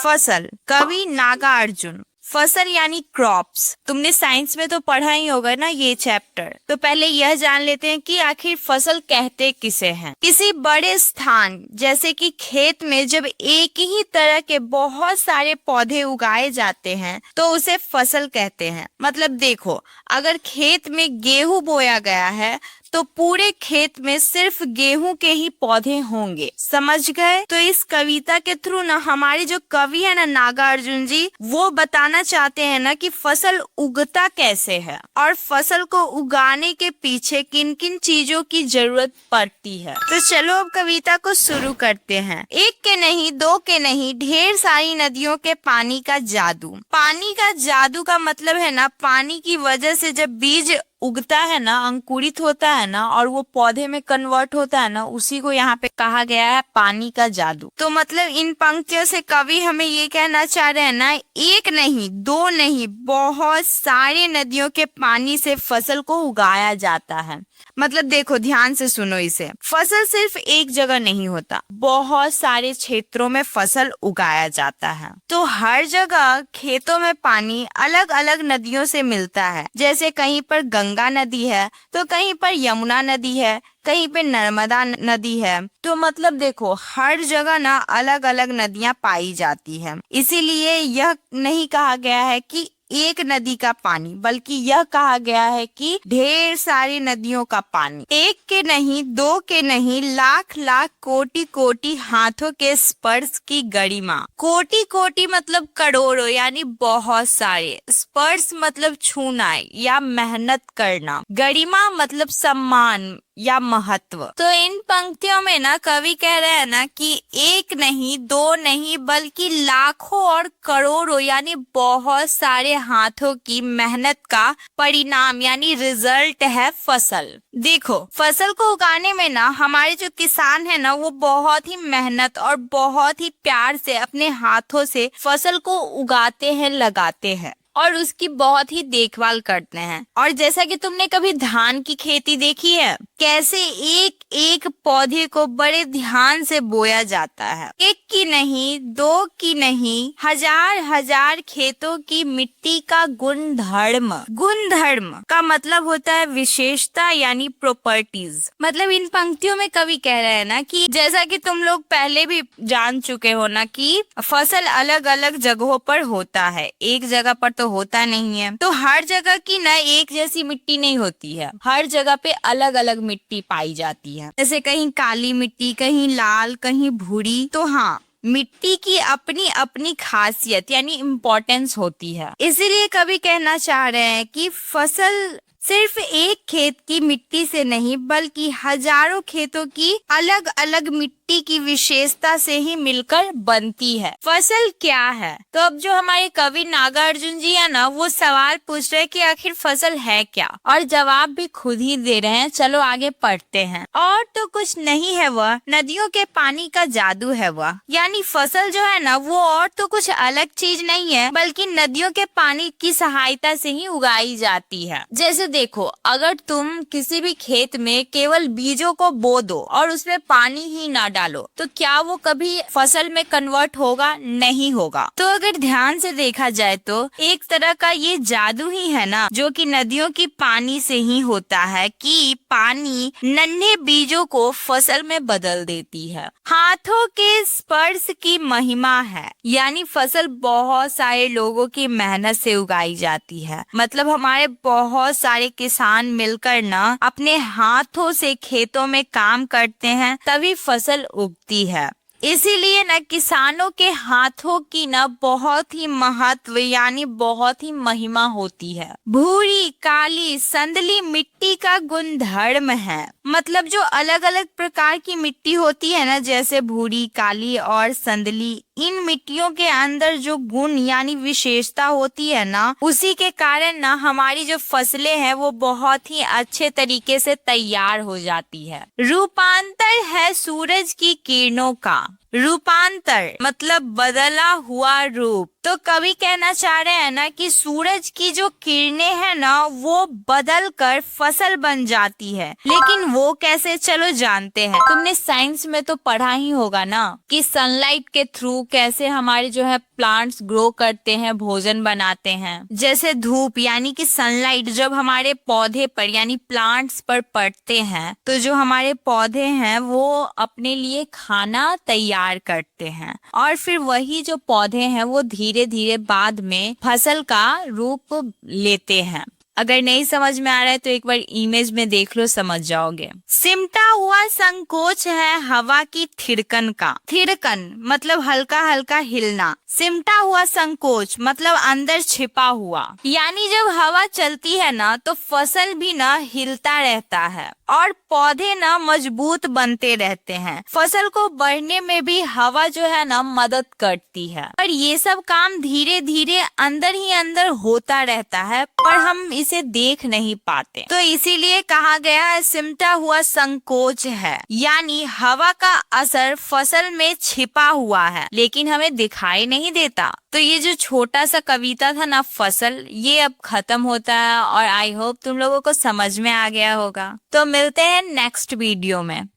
फसल, कवि नागार्जुन। फसल यानी क्रॉप्स, तुमने साइंस में तो पढ़ा ही होगा ना ये चैप्टर। तो पहले यह जान लेते हैं कि आखिर फसल कहते किसे हैं। किसी बड़े स्थान जैसे कि खेत में जब एक ही तरह के बहुत सारे पौधे उगाए जाते हैं तो उसे फसल कहते हैं। मतलब देखो, अगर खेत में गेहूं बोया गया है तो पूरे खेत में सिर्फ गेहूं के ही पौधे होंगे। समझ गए? तो इस कविता के थ्रू ना हमारे जो कवि है ना नागार्जुन जी, वो बताना चाहते हैं ना कि फसल उगता कैसे है और फसल को उगाने के पीछे किन किन चीजों की जरूरत पड़ती है। तो चलो अब कविता को शुरू करते हैं। एक के नहीं, दो के नहीं, ढेर सारी नदियों के पानी का जादू। पानी का जादू का मतलब है ना, पानी की वजह से जब बीज उगता है ना, अंकुरित होता है ना और वो पौधे में कन्वर्ट होता है ना, उसी को यहाँ पे कहा गया है पानी का जादू। तो मतलब इन पंक्तियों से कवि हमें ये कहना चाह रहे हैं ना, एक नहीं, दो नहीं, बहुत सारे नदियों के पानी से फसल को उगाया जाता है। मतलब देखो, ध्यान से सुनो इसे। फसल सिर्फ एक जगह नहीं होता, बहुत सारे क्षेत्रों में फसल उगाया जाता है। तो हर जगह खेतों में पानी अलग अलग नदियों से मिलता है। जैसे कहीं पर गंगा नदी है तो कहीं पर यमुना नदी है, कहीं पे नर्मदा नदी है। तो मतलब देखो, हर जगह ना अलग अलग नदियां पाई जाती है। इसीलिए यह नहीं कहा गया है कि एक नदी का पानी, बल्कि यह कहा गया है कि ढेर सारी नदियों का पानी। एक के नहीं, दो के नहीं, लाख लाख कोटि कोटि हाथों के स्पर्श की गरिमा। कोटि कोटि मतलब करोड़ों, यानी बहुत सारे। स्पर्श मतलब छूना या मेहनत करना। गरिमा मतलब सम्मान या महत्व। तो इन पंक्तियों में ना कवि कह रहे हैं ना कि एक नहीं, दो नहीं, बल्कि लाखों और करोड़ों यानी बहुत सारे हाथों की मेहनत का परिणाम यानी रिजल्ट है फसल। देखो, फसल को उगाने में ना हमारे जो किसान है ना, वो बहुत ही मेहनत और बहुत ही प्यार से अपने हाथों से फसल को उगाते हैं, लगाते हैं और उसकी बहुत ही देखभाल करते हैं। और जैसा कि तुमने कभी धान की खेती देखी है, कैसे एक एक पौधे को बड़े ध्यान से बोया जाता है। एक की नहीं, दो की नहीं, हजार हजार खेतों की मिट्टी का गुणधर्म। गुणधर्म का मतलब होता है विशेषता यानी प्रॉपर्टीज। मतलब इन पंक्तियों में कवि कह रहे हैं ना कि जैसा कि तुम लोग पहले भी जान चुके हो ना कि फसल अलग अलग जगहों पर होता है, एक जगह पर तो होता नहीं है। तो हर जगह की ना एक जैसी मिट्टी नहीं होती है, हर जगह पे अलग अलग मिट्टी पाई जाती है। जैसे कहीं काली मिट्टी, कहीं लाल, कहीं भूरी। तो हाँ, मिट्टी की अपनी अपनी खासियत यानी इम्पोर्टेंस होती है। इसीलिए कवि कहना चाह रहे हैं कि फसल सिर्फ एक खेत की मिट्टी से नहीं, बल्कि हजारों खेतों की अलग अलग मिट्टी की विशेषता से ही मिलकर बनती है। फसल क्या है? तो अब जो हमारे कवि नागार्जुन जी है ना, वो सवाल पूछ रहे हैं कि आखिर फसल है क्या, और जवाब भी खुद ही दे रहे हैं। चलो आगे पढ़ते हैं। और तो कुछ नहीं है वह, नदियों के पानी का जादू है वह। यानी फसल जो है ना, वो और तो कुछ अलग चीज नहीं है, बल्कि नदियों के पानी की सहायता से ही उगाई जाती है। जैसे देखो, अगर तुम किसी भी खेत में केवल बीजों को बो दो और उसमें पानी ही ना डालो, तो क्या वो कभी फसल में कन्वर्ट होगा? नहीं होगा। तो अगर ध्यान से देखा जाए तो एक तरह का ये जादू ही है ना, जो कि नदियों की पानी से ही होता है कि पानी नन्हे बीजों को फसल में बदल देती है। हाथों के स्पर्श की महिमा है, यानी फसल बहुत सारे लोगों की मेहनत से उगाई जाती है। मतलब हमारे बहुत सारे किसान मिलकर ना अपने हाथों से खेतों में काम करते हैं, तभी फसल उगती है। इसीलिए ना किसानों के हाथों की ना बहुत ही महत्व यानी बहुत ही महिमा होती है। भूरी, काली, संदली मिट्टी का गुणधर्म है। मतलब जो अलग अलग प्रकार की मिट्टी होती है ना, जैसे भूरी, काली और संदली, इन मिट्टियों के अंदर जो गुण यानी विशेषता होती है ना, उसी के कारण ना हमारी जो फसलें हैं वो बहुत ही अच्छे तरीके से तैयार हो जाती है। रूपांतर है सूरज की किरणों का। रूपांतर मतलब बदला हुआ रूप। तो कवि कहना चाह रहे हैं ना कि सूरज की जो किरणें हैं ना वो बदल कर फसल बन जाती है, लेकिन वो कैसे, चलो जानते हैं। तुमने साइंस में तो पढ़ा ही होगा ना कि सनलाइट के थ्रू कैसे हमारे जो है प्लांट्स ग्रो करते हैं, भोजन बनाते हैं। जैसे धूप यानी कि सनलाइट जब हमारे पौधे पर यानी प्लांट्स पर पड़ते हैं तो जो हमारे पौधे हैं वो अपने लिए खाना तैयार करते हैं और फिर वही जो पौधे हैं वो धीरे धीरे बाद में फसल का रूप लेते हैं। अगर नहीं समझ में आ रहा है तो एक बार इमेज में देख लो, समझ जाओगे। सिमटा हुआ संकोच है हवा की थिरकन का। थिरकन मतलब हल्का हल्का हिलना, सिमटा हुआ संकोच मतलब अंदर छिपा हुआ। यानी जब हवा चलती है ना तो फसल भी ना हिलता रहता है और पौधे ना मजबूत बनते रहते हैं। फसल को बढ़ने में भी हवा जो है ना मदद करती है, पर ये सब काम धीरे धीरे अंदर ही अंदर होता रहता है, पर हम इसे देख नहीं पाते। तो इसीलिए कहा गया है सिमटा हुआ संकोच है, यानी हवा का असर फसल में छिपा हुआ है लेकिन हमें दिखाई नहीं देता। तो ये जो छोटा सा कविता था ना फसल, ये अब खत्म होता है और आई होप तुम लोगों को समझ में आ गया होगा। तो मिलते हैं नेक्स्ट वीडियो में।